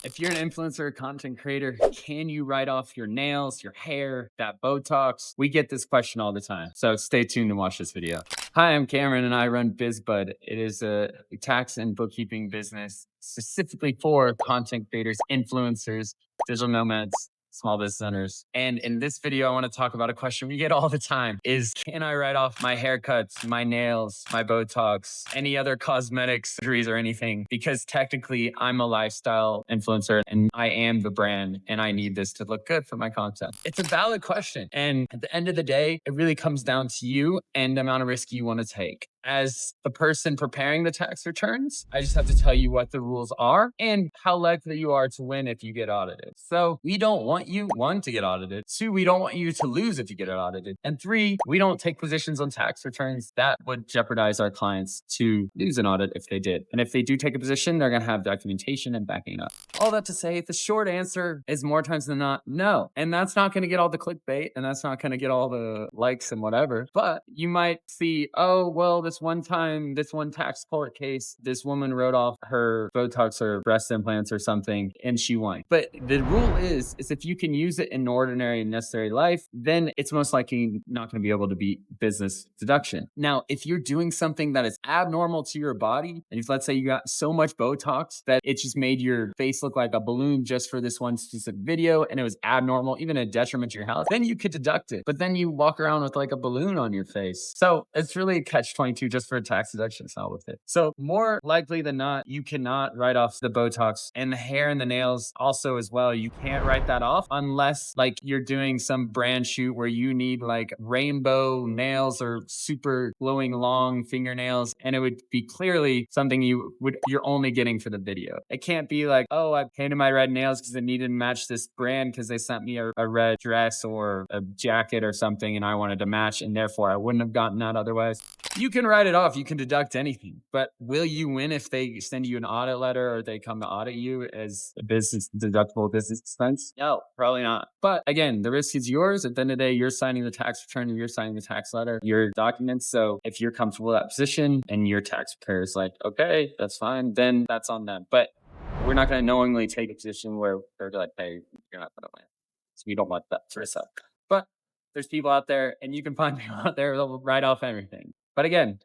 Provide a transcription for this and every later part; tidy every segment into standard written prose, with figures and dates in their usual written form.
If you're an influencer or content creator, can you write off your nails, your hair, that Botox? We get this question all the time. So stay tuned and watch this video. Hi, I'm Cameron and I run BizBud. It is a tax and bookkeeping business specifically for content creators, influencers, digital nomads, small business owners. And in this video, I want to talk about a question we get all the time is, can I write off my haircuts, my nails, my Botox, any other cosmetic surgeries or anything? Because technically I'm a lifestyle influencer and I am the brand and I need this to look good for my content. It's a valid question. And at the end of the day, it really comes down to you and the amount of risk you want to take. As the person preparing the tax returns, I just have to tell you what the rules are and how likely you are to win if you get audited. So we don't want you, one, to get audited. Two, we don't want you to lose if you get audited. And three, we don't take positions on tax returns that would jeopardize our clients to lose an audit if they did. And if they do take a position, they're going to have documentation and backing up. All that to say, the short answer is more times than not, no. And that's not going to get all the clickbait and that's not going to get all the likes and whatever. But you might see, oh, well, this one time, this one tax court case, this woman wrote off her Botox or breast implants or something and she won. But the rule is if you can use it in ordinary and necessary life, then it's most likely not going to be able to beat business deduction. Now, if you're doing something that is abnormal to your body, and if let's say you got so much Botox that it just made your face look like a balloon just for this one specific video and it was abnormal, even a detriment to your health, then you could deduct it. But then you walk around with like a balloon on your face. So it's really a catch-22 just for a tax deduction. It's not with it. So more likely than not, you cannot write off the Botox and the hair and the nails also as well. You can't write that off unless like you're doing some brand shoot where you need like rainbow nails or super glowing long fingernails. And it would be clearly something you're only getting for the video. It can't be like, oh, I painted my red nails because it needed to match this brand because they sent me a red dress or a jacket or something and I wanted to match and therefore I wouldn't have gotten that otherwise. You can write it off. You can deduct anything, but will you win if they send you an audit letter or they come to audit you as a business deductible business expense? No, probably not. But again, the risk is yours. At the end of the day, you're signing the tax return, you're signing the tax letter, your documents. So if you're comfortable with that position and your tax preparer is like, okay, that's fine, then that's on them. But we're not going to knowingly take a position where they're like, hey, you're not going to win. So we don't want that for us. But there's people out there and you can find people out there that'll write off everything. But again,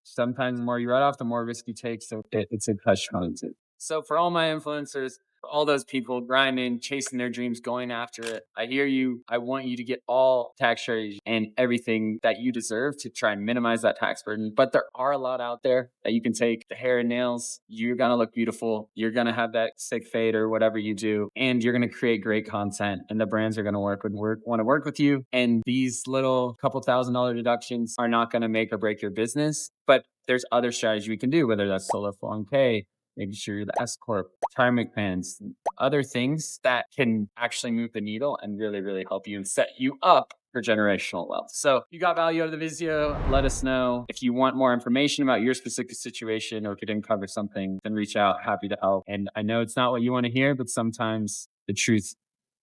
sometimes the more you write off, the more risk you take. So it's a catch-22. So for all my influencers, for all those people grinding, chasing their dreams, going after it, I hear you. I want you to get all tax strategies and everything that you deserve to try and minimize that tax burden. But there are a lot out there that you can take. The hair and nails, you're going to look beautiful. You're going to have that sick fade or whatever you do. And you're going to create great content. And the brands are going to want to work with you. And these little couple $1,000 deductions are not going to make or break your business. But there's other strategies we can do, whether that's solo 401k, making sure you're the S Corp, retirement plans, other things that can actually move the needle and really, really help you and set you up for generational wealth. So if you got value out of the video, let us know. If you want more information about your specific situation or if it didn't cover something, then reach out. Happy to help. And I know it's not what you want to hear, but sometimes the truth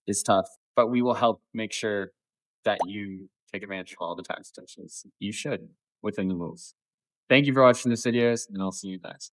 is tough. But we will help make sure that you take advantage of all the tax deductions you should within the rules. Thank you for watching this videos, and I'll see you next.